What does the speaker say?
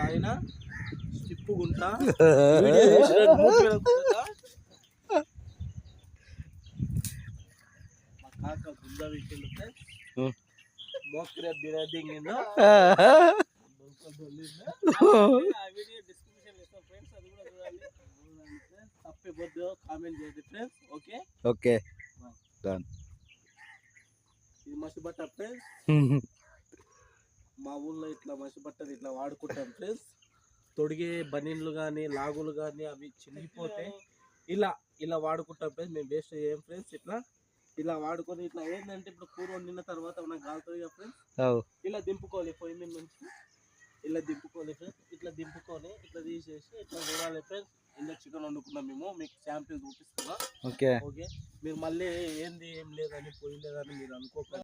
ఆయన స్టిప్పుకుంటా మా కాక గుండా వీకెళ్ళి మోకరే బిరాదింగ్ తప్పేపోద్దు కామెంట్ చేయండి ఫ్రెండ్స్. Okay okay done. ఇది మసి బట్ట ఫ్రెండ్స్. మా ఊళ్ళో ఇట్లా మసి బట్టలు ఇట్లా వాడుకుంటాం ఫ్రెండ్స్. తొడిగే బనీన్లు కానీ లాగులు కానీ అవి చినిగిపోతే ఇలా ఇలా వాడుకుంటాం ఫ్రెండ్స్. మేము వేస్ట్ చేయం ఫ్రెండ్స్. ఇలా వాడుకొని ఇట్లా ఏంటంటే ఇప్పుడు కూర వండిన తర్వాత మనకు కాలుతుంది కదా ఫ్రెండ్స్. ఇలా దింపుకోవాలి పొయ్యి మీద నుంచి. ఇలా దింపుకోవాలి ఫ్రెండ్స్. ఇట్లా దింపుకొని ఇట్లా తీసేసి ఇట్లా చూడాలి ఫ్రెండ్స్. ఇందులో చికెన్ వండుకున్నాం మేము. మీకు శాంపిల్ చూపిస్తున్నా. Okay okay. మీరు మళ్ళీ ఏంది ఏం లేదని పొయ్యి లేదని మీరు అనుకోకండి.